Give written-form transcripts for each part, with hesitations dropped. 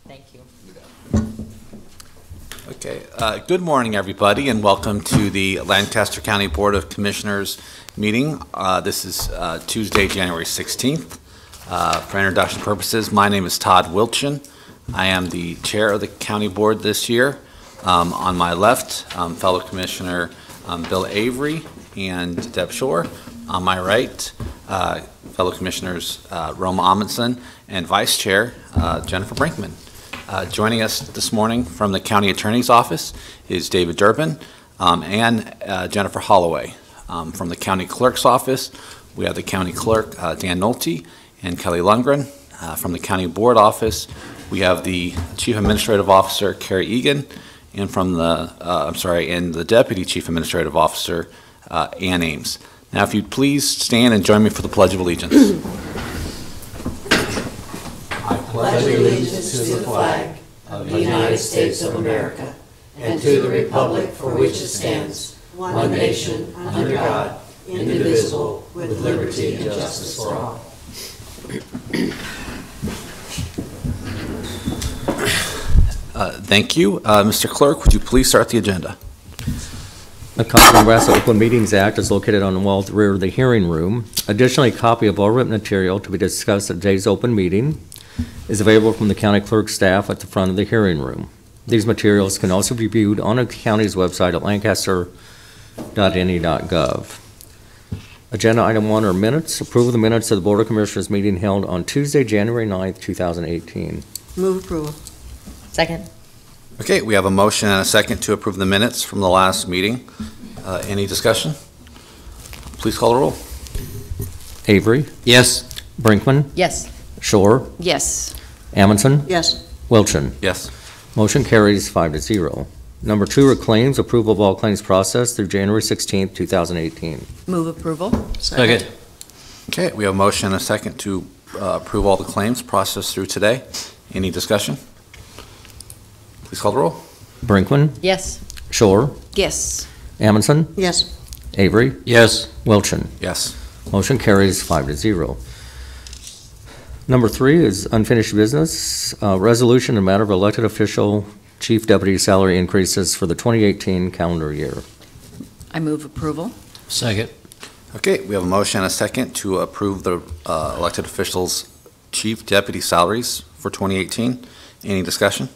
Thank you. Okay. Good morning, everybody, and welcome to the Lancaster County Board of Commissioners meeting. This is Tuesday, January 16th. For introduction purposes, my name is Todd Wilchin. I am the chair of the county board this year. On my left, fellow Commissioner Bill Avery and Deb Shore. On my right, fellow Commissioners Roma Amundsen and Vice Chair Jennifer Brinkman. Joining us this morning from the County Attorney's Office is David Durbin and Jennifer Holloway. From the County Clerk's Office, we have the County Clerk Dan Nolte and Kelly Lundgren. From the County Board Office, we have the Chief Administrative Officer Carrie Egan, and from the and the Deputy Chief Administrative Officer Ann Ames. Now, if you'd please stand and join me for the Pledge of Allegiance. I pledge allegiance to the flag of the United States of America and to the republic for which it stands, one nation, under God, indivisible, with liberty and justice for all. Thank you. Mr. Clerk, would you please start the agenda? A copy of the Nebraska Open Meetings Act is located on the wall at the rear of the hearing room. Additionally, a copy of all written material to be discussed at today's open meeting is available from the county clerk staff at the front of the hearing room. These materials can also be viewed on the county's website at lancaster.ne.gov. Agenda item 1 are minutes. Approval of the minutes of the Board of Commissioners meeting held on Tuesday, January 9th, 2018. Move approval. Second. Okay, we have a motion and a second to approve the minutes from the last meeting. Any discussion? Please call the roll. Avery? Yes. Brinkman? Yes. Shore? Yes. Amundsen? Yes. Wilchin? Yes. Motion carries 5-0. Number 2 are claims. Approval of all claims processed through January 16th, 2018. Move approval. Second. Okay, we have a motion and a second to approve all the claims processed through today. Any discussion? Please call the roll. Brinkman? Yes. Shore? Yes. Amundsen? Yes. Avery? Yes. Wilchin? Yes. Motion carries 5-0. Number 3 is unfinished business. Resolution in matter of elected official chief deputy salary increases for the 2018 calendar year. I move approval. Second. Okay, we have a motion and a second to approve the elected officials' chief deputy salaries for 2018. Any discussion?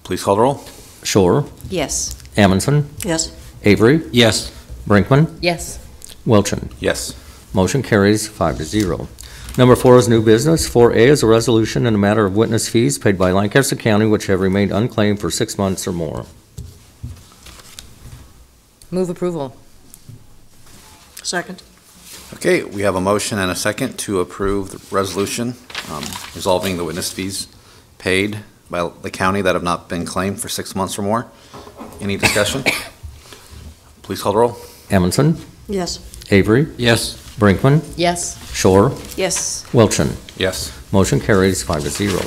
Please call the roll. Shore? Yes. Amundsen? Yes. Avery? Yes. Brinkman? Yes. Wilchin? Yes. Motion carries 5-0. Number 4 is new business. 4A is a resolution in a matter of witness fees paid by Lancaster County which have remained unclaimed for 6 months or more. Move approval. Second. Okay, we have a motion and a second to approve the resolution resolving the witness fees paid by the county that have not been claimed for 6 months or more. Any discussion? Please call the roll. Amundsen? Yes. Avery? Yes. Brinkman? Yes. Shore? Yes. Wilchin? Yes. Motion carries 5-0.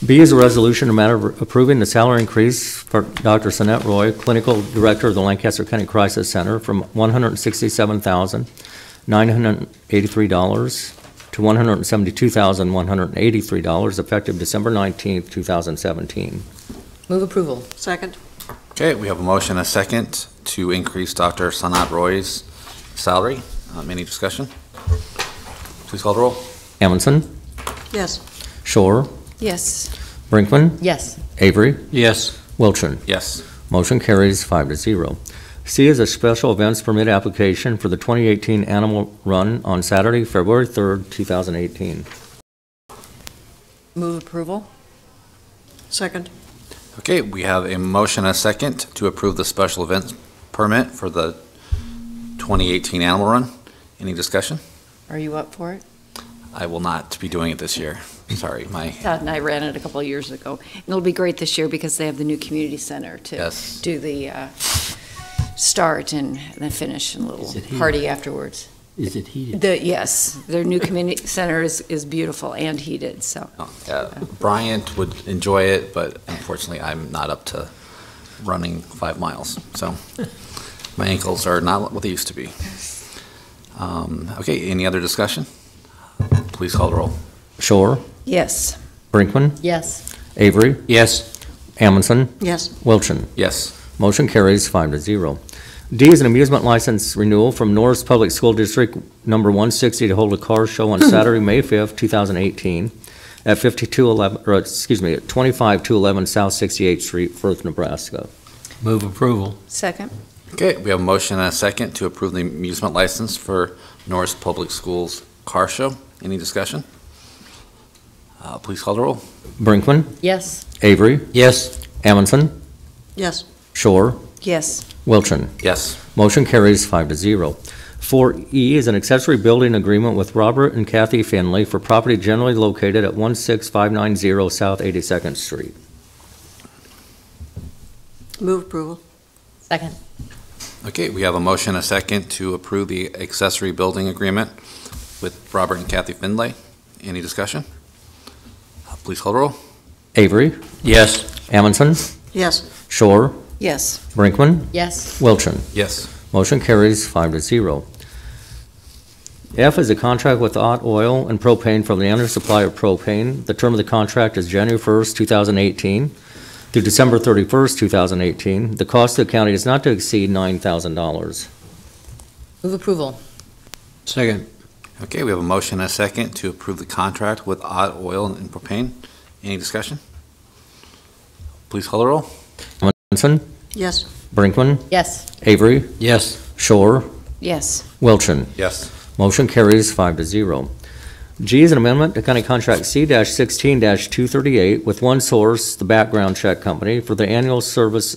B is a resolution in a matter of approving the salary increase for Dr. Sonette Roy, Clinical Director of the Lancaster County Crisis Center, from $167,983 to $172,183, effective December 19th, 2017. Move approval. Second. Okay, we have a motion and a second to increase Dr. Sanat Roy's salary. Any discussion? Please call the roll. Amundsen? Yes. Shore? Yes. Brinkman? Yes. Avery? Yes. Wilchin? Yes. Motion carries 5-0. C is a special events permit application for the 2018 Animal Run on Saturday, February 3rd, 2018. Move approval. Second. Okay, we have a motion and a second to approve the special events permit for the 2018 Animal Run. Any discussion? Are you up for it? I will not be doing it this year. Sorry, Todd and I ran it a couple of years ago. And it'll be great this year because they have the new community center to Yes. do the start and then finish and a little party afterwards. Is it heated? Yes, their new community center is beautiful and heated, so. Bryant would enjoy it, but unfortunately I'm not up to running 5 miles. So my ankles are not what they used to be. Okay, any other discussion? Please call the roll. Shore? Yes. Brinkman, Yes. Avery, Yes. Amundson, Yes. Wilchin. Yes. Motion carries 5-0. D is an amusement license renewal from Norris Public School District Number 160 to hold a car show on Saturday, May 5th, 2018 at 25-211 South 68th Street, Firth, Nebraska. Move approval. Second. Okay, we have a motion and a second to approve the amusement license for Norris Public Schools Car Show. Any discussion? Please call the roll. Brinkman, Yes. Avery, Yes. Amundson, Yes. Shore, Yes. Wilchin. Yes. Motion carries 5-0. 4E is an accessory building agreement with Robert and Kathy Finley for property generally located at 16590 South 82nd Street. Move approval. Second. Okay, we have a motion and a second to approve the accessory building agreement with Robert and Kathy Finlay. Any discussion? Please call the roll. Avery, Yes. Amundson, Yes. Shore, Yes. Brinkman, Yes. Wilchin. Yes. Motion carries 5-0. F is a contract with Ott Oil and Propane for the annual supply of propane. The term of the contract is January 1st, 2018 through December 31st, 2018. The cost to the county is not to exceed $9,000. Move approval. Second. Okay, we have a motion and a second to approve the contract with Odd Oil and Propane. Any discussion? Please call the roll. Amundson, Yes. Brinkman, Yes. Avery, Yes. Shore, Yes. Wilchin. Yes. Motion carries 5-0. G is an amendment to County Contract C-16-238 with One Source, the background check company, for the annual service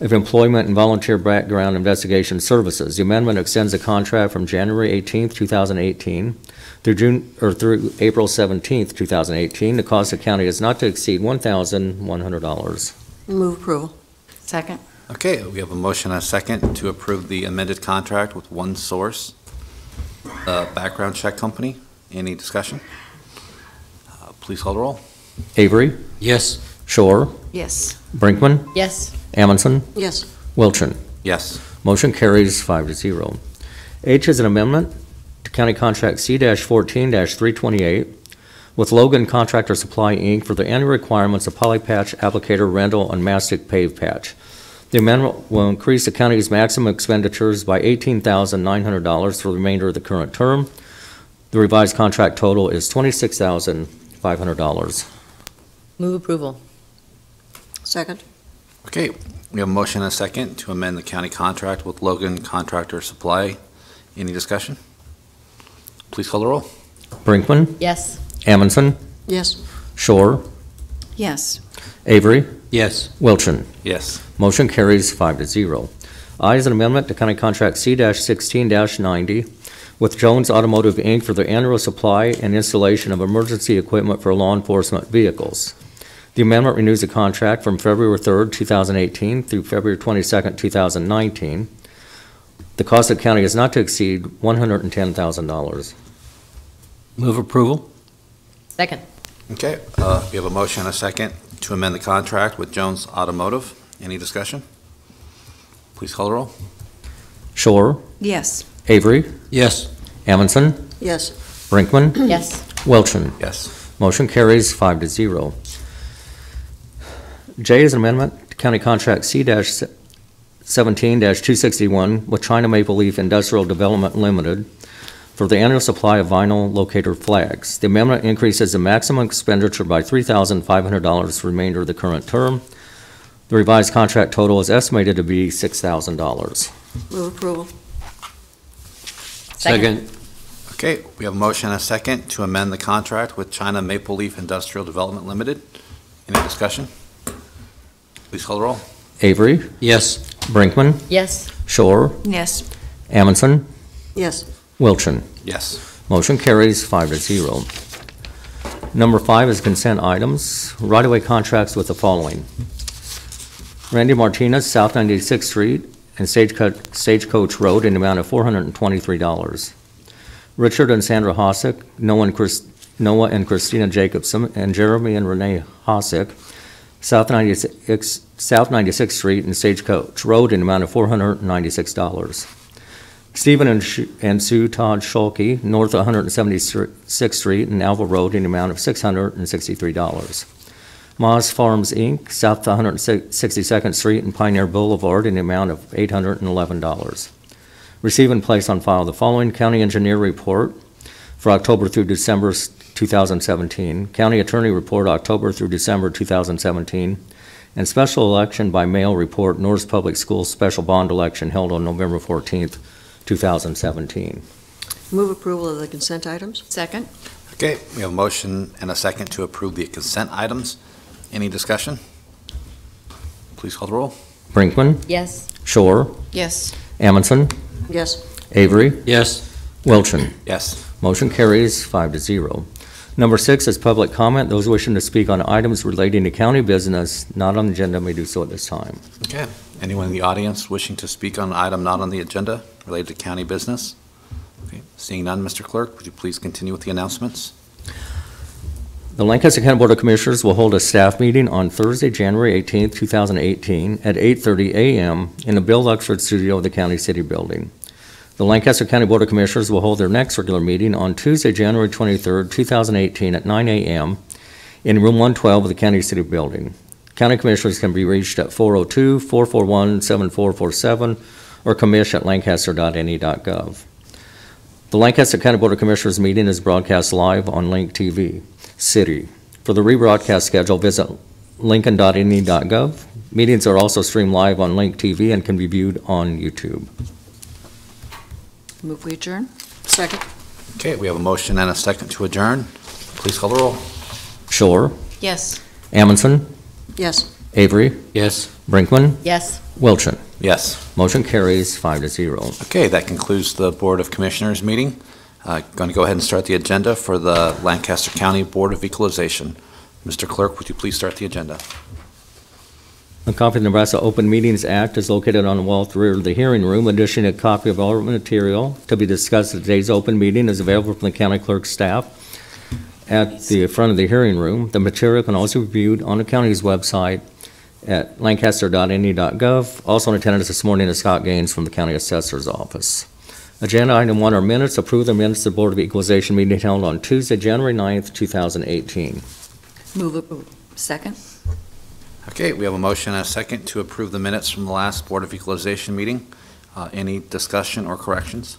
of employment and volunteer background investigation services. The amendment extends the contract from January 18th, 2018 through April 17th, 2018. The cost of the county is not to exceed $1,100. Move approval. Second. Okay, we have a motion and a second to approve the amended contract with One Source, background check company. Any discussion? Please call the roll. Avery, Yes. Shore, Yes. Brinkman, Yes. Amundson, Yes. Wilchin. Yes. Motion carries 5-0. H is an amendment to County Contract C-14-328 with Logan Contractor Supply, Inc. for the annual requirements of poly patch, applicator, rental, and mastic pave patch. The amendment will increase the county's maximum expenditures by $18,900 for the remainder of the current term. The revised contract total is $26,500. Move approval. Second. Okay, we have a motion and a second to amend the county contract with Logan Contractor Supply. Any discussion? Please call the roll. Brinkman, Yes. Amundson, Yes. Shore, Yes. Avery, Yes. Wilchin. Yes. Motion carries 5-0. I is an amendment to County Contract C-16-90 with Jones Automotive, Inc. for the annual supply and installation of emergency equipment for law enforcement vehicles. The amendment renews the contract from February 3rd, 2018 through February 22nd, 2019. The cost of the county is not to exceed $110,000. Move approval. Second. Okay, we have a motion and a second to amend the contract with Jones Automotive. Any discussion? Please call the roll. Shore, Yes. Avery, Yes. Amundson, Yes. Brinkman, Yes. Wilchin. Yes. Motion carries 5-0. J is an amendment to County Contract C-17-261 with China Maple Leaf Industrial Development Limited for the annual supply of vinyl locator flags. The amendment increases the maximum expenditure by $3,500 for the remainder of the current term. The revised contract total is estimated to be $6,000. Move approval. Second. Okay, we have a motion and a second to amend the contract with China Maple Leaf Industrial Development Limited. Any discussion? Please call the roll. Avery, Yes. Brinkman, Yes. Shore, Yes. Amundson, Yes. Wilchin. Yes. Motion carries 5-0. Number 5 is consent items. Right-of-way contracts with the following: Randy Martinez, South 96th Street and Stagecoach Road in the amount of $423. Richard and Sandra Hosick, Noah and Christina Jacobson, and Jeremy and Renee Hosick, South 96th Street and Stagecoach Road in the amount of $496. Stephen and Sue Todd Schulke, north of 176th Street and Alva Road, in the amount of $663. Moz Farms, Inc., south of 162nd Street and Pioneer Boulevard, in the amount of $811. Receive and place on file the following county engineer report for October through December 2017, county attorney report October through December 2017, and special election by mail report, Norris Public Schools special bond election held on November 14th, 2017. Move approval of the consent items? Second? Okay, we have a motion and a second to approve the consent items. Any discussion? Please call the roll. Brinkman, Yes. Shore, Yes. Amundson, Yes. Avery, Yes. Wilchin. Yes. Motion carries 5-0. Number 6 is public comment. Those wishing to speak on items relating to county business not on the agenda may do so at this time. Okay. Anyone in the audience wishing to speak on an item not on the agenda related to county business? Okay. Seeing none, Mr. Clerk, would you please continue with the announcements? The Lancaster County Board of Commissioners will hold a staff meeting on Thursday, January 18th, 2018 at 8:30 a.m. in the Bill Luxford Studio of the County City Building. The Lancaster County Board of Commissioners will hold their next regular meeting on Tuesday, January 23rd, 2018 at 9 a.m. in Room 112 of the County City Building. County Commissioners can be reached at 402-441-7447 or commish@lancaster.ne.gov. The Lancaster County Board of Commissioners meeting is broadcast live on LNKTV City. For the rebroadcast schedule, visit lincoln.ne.gov. Meetings are also streamed live on Link TV and can be viewed on YouTube. Move we adjourn? Second? Okay, we have a motion and a second to adjourn. Please call the roll. Shore, Yes. Amundson, Yes. Avery, Yes. Brinkman, Yes. Wilchin. Yes. Motion carries 5-0. Okay, that concludes the Board of Commissioners meeting. Going to go ahead and start the agenda for the Lancaster County Board of Equalization. Mr. Clerk, would you please start the agenda? A copy of the Nebraska Open Meetings Act is located on the wall at the rear of the hearing room. Additionally, a copy of all material to be discussed at today's open meeting is available from the county clerk's staff at the front of the hearing room. The material can also be viewed on the county's website at lancaster.ne.gov. Also in attendance this morning is Scott Gaines from the County Assessor's Office. Agenda item 1 are minutes. Approve the minutes of the Board of Equalization meeting held on Tuesday, January 9th, 2018. Move approval. Second? Okay, we have a motion and a second to approve the minutes from the last Board of Equalization meeting. Any discussion or corrections?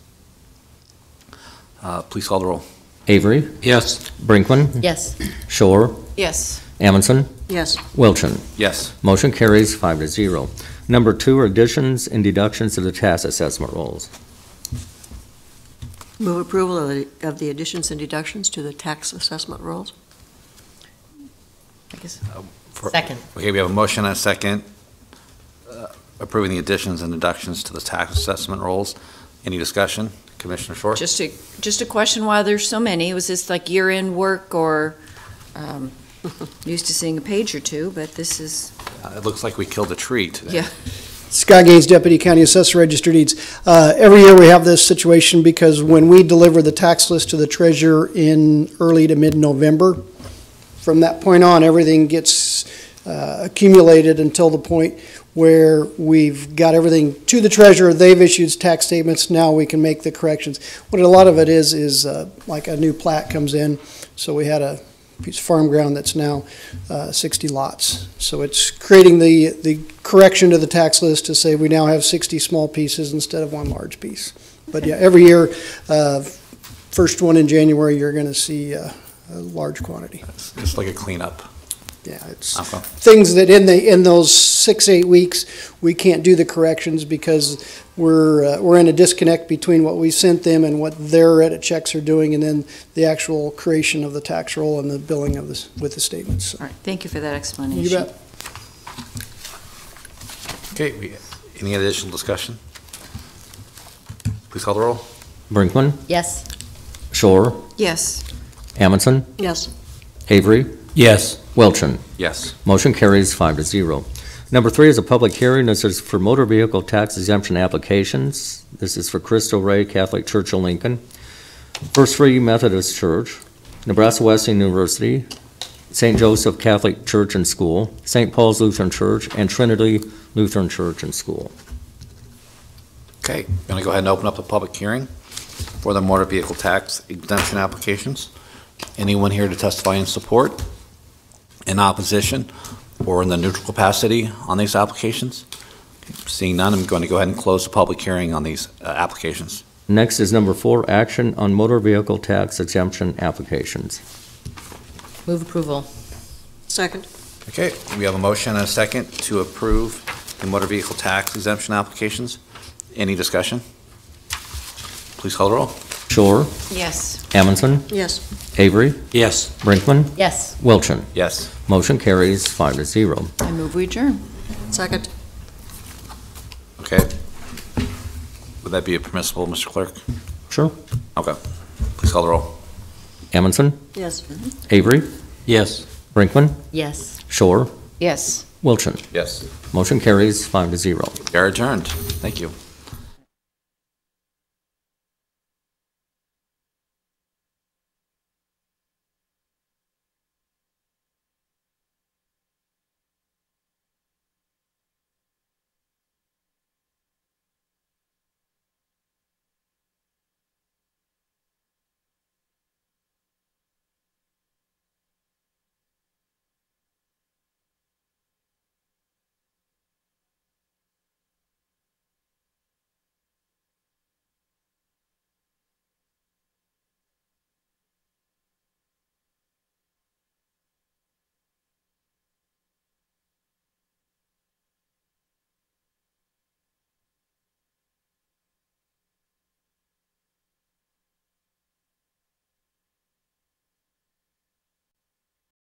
Please call the roll. Avery, Yes. Brinkman, Yes. Shore, Yes. Amundson, Yes. Wilchin. Yes. Motion carries 5-0. Number 2 are additions and deductions to the tax assessment rolls. Move approval of the additions and deductions to the tax assessment rolls? I guess. Second. Okay, we have a motion and a second approving the additions and deductions to the tax assessment rolls. Any discussion? Commissioner Short? Just a question why there's so many. Was this like year-end work or, used to seeing a page or two, but this is, It looks like we killed a tree today. yeah. Scott Gaines, Deputy County Assessor, Registered Deeds. Every year we have this situation because when we deliver the tax list to the treasurer in early to mid-November, from that point on, everything gets accumulated until the point where we've got everything to the treasurer, they've issued tax statements, now we can make the corrections. What a lot of it is like a new plat comes in, so we had a piece of farm ground that's now 60 lots. So it's creating the correction to the tax list to say we now have 60 small pieces instead of one large piece. But yeah, every year, first one in January, you're going to see a large quantity. It's just like a cleanup. Yeah, it's Okay. things that in those 6-8 weeks we can't do the corrections because we're in a disconnect between what we sent them and what their edit checks are doing, and then the actual creation of the tax roll and the billing of this with the statements. All right, thank you for that explanation. You bet. Okay, any additional discussion? Please call the roll. Brinkman, Yes. Shore, Yes. Amundson, Yes. Avery, Yes. Wilchin. Yes. Motion carries 5-0. Number 3 is a public hearing. This is for motor vehicle tax exemption applications. This is for Cristo Rey Catholic Church of Lincoln, First Free Methodist Church, Nebraska Wesleyan University, St. Joseph Catholic Church and School, St. Paul's Lutheran Church, and Trinity Lutheran Church and School. Okay, going to go ahead and open up the public hearing for the motor vehicle tax exemption applications. Anyone here to testify in support, in opposition, or in the neutral capacity on these applications? Seeing none, I'm going to go ahead and close the public hearing on these applications. Next is number 4, action on motor vehicle tax exemption applications. Move approval. Second. Okay, we have a motion and a second to approve the motor vehicle tax exemption applications. Any discussion? Please call the roll. Shore, Yes. Amundson, Yes. Avery, Yes. Brinkman, Yes. Wilchin. Yes. Motion carries 5-0. I move we adjourn. Second. Okay. Would that be permissible, Mr. Clerk? Sure. Okay. Please call the roll. Amundson, Yes. Avery, Yes. Brinkman, Yes. Shore, Yes. Wilchin. Yes. Motion carries 5-0. We are adjourned. Thank you.